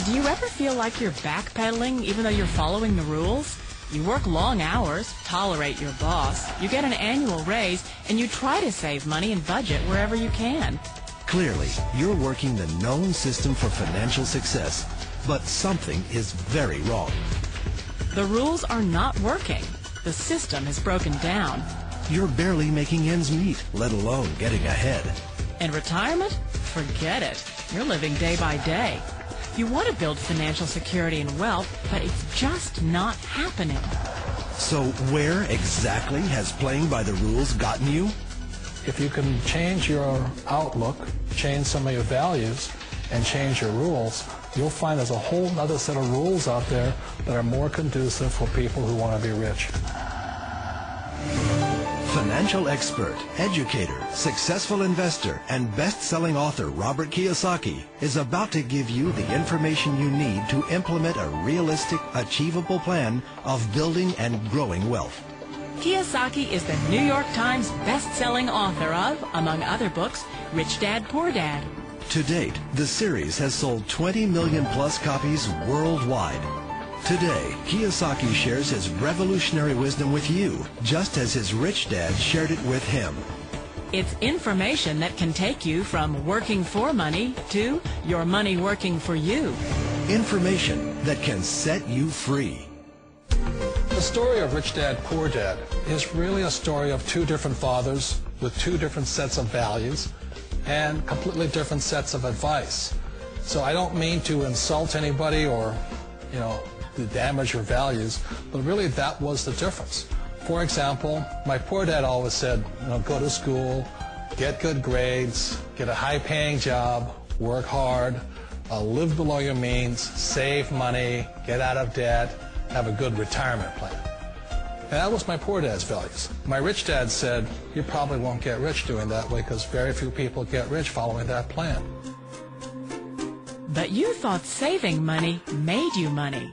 Do you ever feel like you're backpedaling even though you're following the rules? You work long hours, tolerate your boss, you get an annual raise, and you try to save money and budget wherever you can. Clearly, you're working the known system for financial success, but something is very wrong. The rules are not working. The system has broken down. You're barely making ends meet, let alone getting ahead. And retirement? Forget it. You're living day by day. You want to build financial security and wealth, but it's just not happening. So where exactly has playing by the rules gotten you? If you can change your outlook, change some of your values, and change your rules, you'll find there's a whole other set of rules out there that are more conducive for people who want to be rich. Financial expert, educator, successful investor, and best-selling author Robert Kiyosaky is about to give you the information you need to implement a realistic, achievable plan of building and growing wealth. Kiyosaky is the New York Times best-selling author of, among other books, Rich Dad, Poor Dad. To date, the series has sold 20 million plus copies worldwide. Today, Kiyosaky shares his revolutionary wisdom with you, just as his rich dad shared it with him. It's information that can take you from working for money to your money working for you. Information that can set you free. The story of Rich Dad, Poor Dad is really a story of two different fathers with two different sets of values and completely different sets of advice. So I don't mean to insult anybody or, to damage your values, but really that was the difference. For example, my poor dad always said, go to school, get good grades, get a high-paying job, work hard, live below your means, save money, get out of debt, have a good retirement plan. And that was my poor dad's values. My rich dad said, you probably won't get rich doing that way because very few people get rich following that plan. But you thought saving money made you money.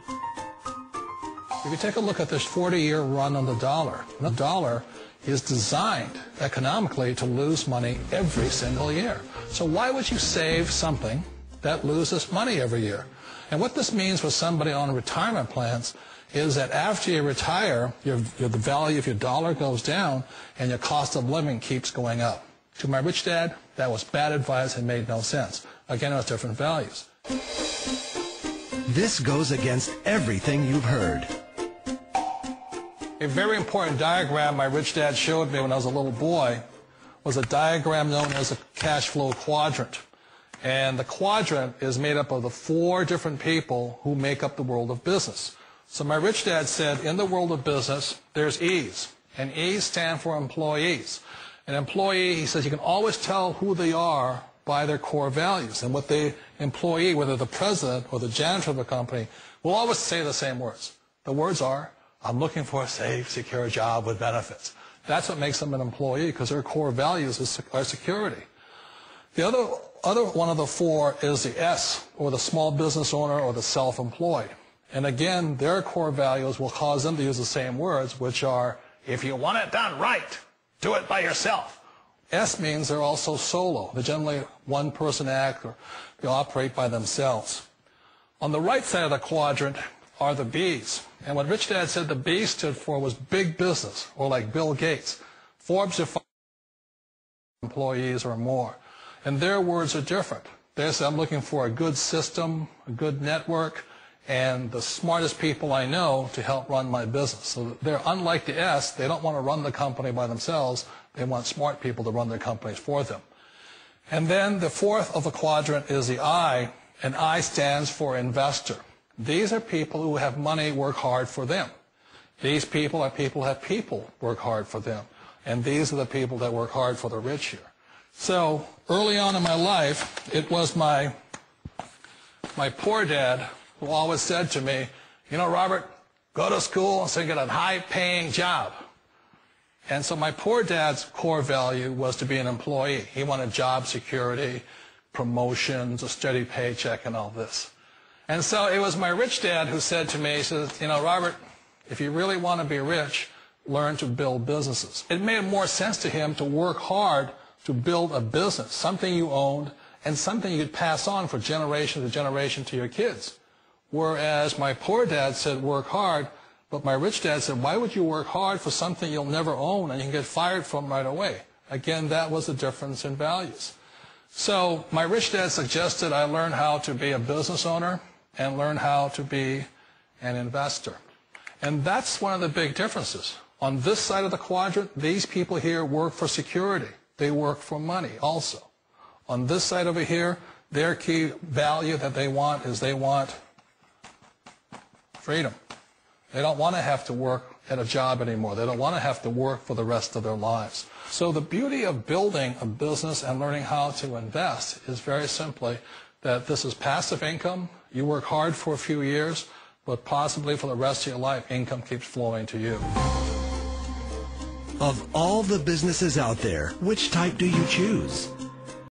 If you take a look at this 40-year run on the dollar is designed economically to lose money every single year. So why would you save something that loses money every year? And what this means for somebody on retirement plans is that after you retire, the value of your dollar goes down and your cost of living keeps going up. To my rich dad, that was bad advice and made no sense. Again, it was different values. This goes against everything you've heard. A very important diagram my rich dad showed me when I was a little boy was a diagram known as a cash flow quadrant. And the quadrant is made up of the four different people who make up the world of business. So my rich dad said, in the world of business, there's E's. And E's stand for employees. An employee, he says, you can always tell who they are by their core values. And what the employee, whether the president or the janitor of the company, will always say the same words. The words are, I'm looking for a safe, secure job with benefits. That's what makes them an employee, because their core values are security. The other one of the four is the S, or the small business owner or the self-employed. And again, their core values will cause them to use the same words, which are, if you want it done right, do it by yourself. S means they're also solo. They're generally one-person act, or they operate by themselves. On the right side of the quadrant are the B's. And what Rich Dad said the B stood for was big business, or like Bill Gates. Forbes defines employees or more. And their words are different. They say, I'm looking for a good system, a good network, and the smartest people I know to help run my business. So they're unlike the S. They don't want to run the company by themselves. They want smart people to run their companies for them. And then the fourth of the quadrant is the I, and I stands for investor. These are people who have money work hard for them. These people are people who have people work hard for them. And these are the people that work hard for the rich here. So early on in my life, it was my poor dad who always said to me, Robert, go to school and get a high-paying job. And so my poor dad's core value was to be an employee. He wanted job security, promotions, a steady paycheck, and all this. And so it was my rich dad who said to me, he says, Robert, if you really want to be rich, learn to build businesses. It made more sense to him to work hard to build a business, something you owned and something you could pass on for generation to generation to your kids. Whereas my poor dad said, work hard, but my rich dad said, why would you work hard for something you'll never own and you can get fired from right away? Again, that was the difference in values. So my rich dad suggested I learn how to be a business owner and learn how to be an investor. And that's one of the big differences. On this side of the quadrant, these people here work for security. They work for money also. On this side over here, their key value that they want is they want freedom. They don't want to have to work at a job anymore. They don't want to have to work for the rest of their lives. So the beauty of building a business and learning how to invest is very simply that this is passive income. You work hard for a few years, but possibly for the rest of your life, income keeps flowing to you. Of all the businesses out there, which type do you choose?